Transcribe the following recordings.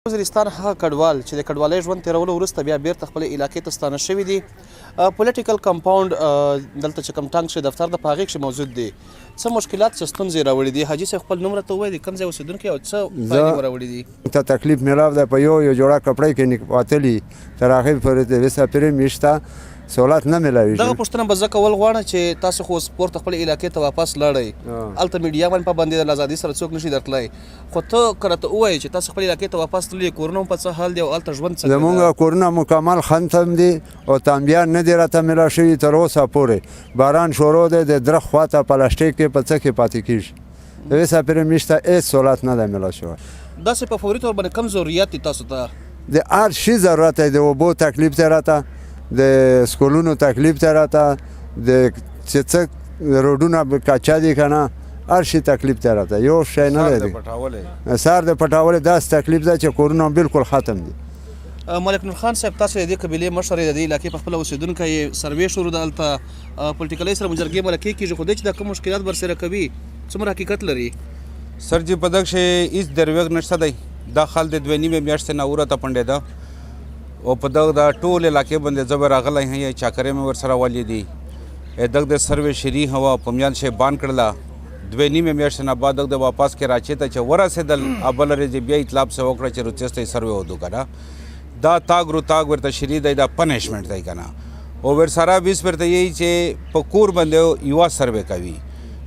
وزیرستان هغه کډوال چې د کډوالۍ ژوند تېرولو وروسته بیا بیرته خپلې علاقې ته ستانه شوي دي. پولیټیکل کمپاوند دلته چې کوم ټانک شي دفتر د په هغې کښې موجود دی. څه مشکلات څه ستونزې راوړي دي؟ حاجي صاحب خپل نوم راته ووایي د کوم ځای اوسېدونکی او څه فایدې مو راوړي دي؟ ته تکلیف میلاو ده په یو جوړه کپړۍ کې وتلي تر هغې پورې د ویسه پرې میشته سہولت نه میلاویږي. دغه پوښتنه به زه کول غواړم چې تاسو خو اوس پورته خپلې علاقې ته واپس لاړئ، هلته میډیا باندې پابندي ده، له ازادۍ سره څوک نشي درتلی، خو ته که راته ووایې چې تاسو خپلې علاقې ته واپس تللي، کورونه هم په څه حال دي او هلته ژوند څنګه ده؟ زمونږ کورونه مکمل ختم دي او تانبیان نه دي راته میلاو شوي تر اوسه پورې. باران شروع دی د درخت خواته پلاستیک کې په څه کې پاتې کېږي. د ویسه پرې میشته هېڅ سہولت نه ده میلاو شوی. داسې په فوري طور باندې کوم ضرورت دي تاسو ته؟ د هر شي ضرورت دی، د اوبو تکلیف دی راته، د سکولونو تکلیف دی راته، د چې څه روډونه کچا دي که نه هر شي تکلیف دی راته، یو شی نه دی. سر د پټولې داسې تکلیف ده چې کورونه بالکل ختم دي. ملک نور خان صاحب، تاسو د دې قبیلې مشر یې، د دې علاقې په خپله اوسېدونکی یې، سروې شروع ده هلته پولیټیکلۍ سره جرګې مرکې کېږي، خو دی چې دا کوم مشکلات برسېره کوي څومره حقیقت لري؟ سر جی په دغه شی هېڅ درویغ نشته دی. دا خال د 2.5 میاشتې نه وروته پنډېده او په دغه د ټول علاقې باندې زه به راغلی یم، چاکرۍ مې ورسره ولیدې. دغه د سروې شري هوا په میان شی بان کړله. 2.5 میاشتې نه بعد دغه د واپس کراچۍ ته چې ورسېدل، بله ورځ بیا اطلاع پسې وکړه چې روسیې ته یې سروې ودو که نه. دا تاګ رو تاګ ورته شري دی، دا پنشمنټ دی که نه. او ورسره بیس ورته یهی چې په کور باندې یوه سروې کوي،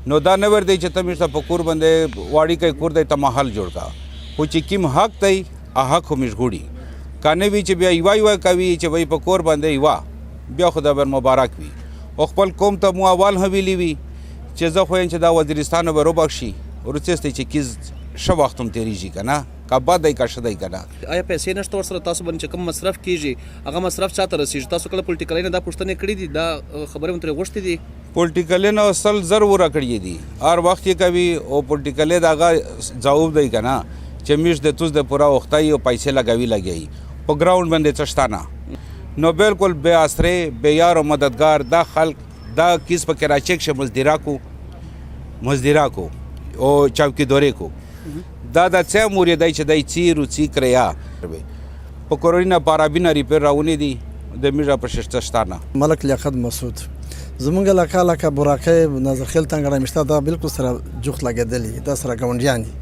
نو دا نه ورته چې ته موږ ته په کور باندې واړی کوي کور دی ته محل جوړ کا، خو چې کوم حق دی هغه حق خو موږ غواړي که نه وي چې بیا یوه کوي چې وایي په کور باندې یوه، بیا خو دا بر مبارک وي. او خپل قوم ته مو اول هم ویلي وي چې زه خو یم چې دا وزیرستان به روبخشي، وروسته چې کیز ښه وخت هم تېرېږي که نه، که بد دی که ښه دی که نه. آیا پیسې نشته ورسره تاسو باندې چې کوم مصرف کېږي هغه مصرف چا ته رسېږي؟ تاسو کله پولیټیکلۍ نه دا پوښتنې کړي دي، دا خبرې مو ترې غوښتې دي؟ پولیټیکلۍ نه 100 وره کړي دي، هر وخت یې کوي. او پولیټیکلۍ د هغه ځواب دی که نه چې موږ د توس د پوره وختای او پیسې لګوي په ګراوند باندې څه شته نه. نو بالکل بې آسرې، بې یار او مددګار دا خلک دا کیس په کراچۍ کښې مزدیرا کو او چوکیداري کو. دا د څه امور دی چې دی څیرو څی کریا په کورونی پارابینه ریپیر راونی دي د میږه په ششته شته نه. ملک لیاقت مسعود زمونږ علاقه لکه براکۍ نظرخیل تنګړه مشته دا بالکل سره جوخت لګېدلي، دا سره ګاونډیان دي.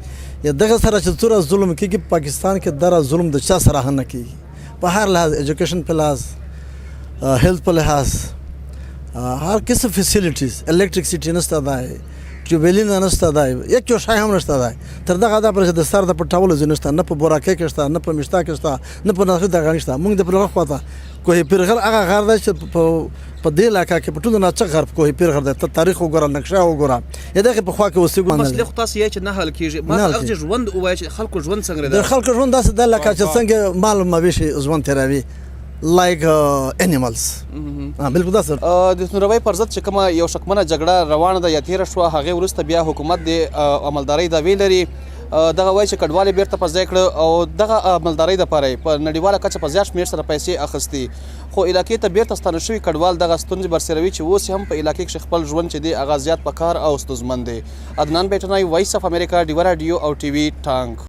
یا دغه سره چې څومره ظلم کېږي په پاکستان کې، دغه ظلم د چا سره هم نه کېږي په هر لحاظ، ایجوکیشن په لحاظ، هیلث په لحاظ، هر قسم فیسیلیټیز، الیکټریکسټي نشته دی، ټیوبویلونه نشته دی، یک یو شی هم نشته دی. تر دغه دا پرې د سر د پټولو ځای نشته، نه په براکۍ کې شته، نه په مشتا کې شته، نه په ناخې دغه نشته. موږ د پلغه خواته کوه پیرغل هغه غر دی چې په دې علاقه کې په ټولو نه څه غر کوه پیرغل دی. ته تاریخ وګوره، نقشه وګوره، یا دغه په خوا کې اوسېږو. مسلې خو تاسو یې چې نه حل کېږي، ما ته هغه ژوند ووایه چې خلکو ژوند څنګه دی؟ د خلکو ژوند داسې دی لکه چې څنګه مال مویشي ژوند تېروي، لایک انیملز. بالکل داسې. د نوروي پر ضد چې کومه یو شکمنه جګړه روانه ده یا تېره شوه، هغې وروسته بیا حکومت د عملدارۍ دعوې لري. دغه وایي چې کډوال یې بېرته په ځای کړه او دغه عملدارۍ دپاره یې په نړیواله کچه په زیات شمېر سره پیسې اخیستي، خو علاقې ته بېرته ستانه شوي کډوال دغه ستونزې برسېروي چې اوس هم په علاقې کښې خپل ژوند چې دی هغه زیات په کار او ستونزمن دی. عدنان بیټنی، وایس اف امریکا، ډیوه راډیو او ټي وي ټانک.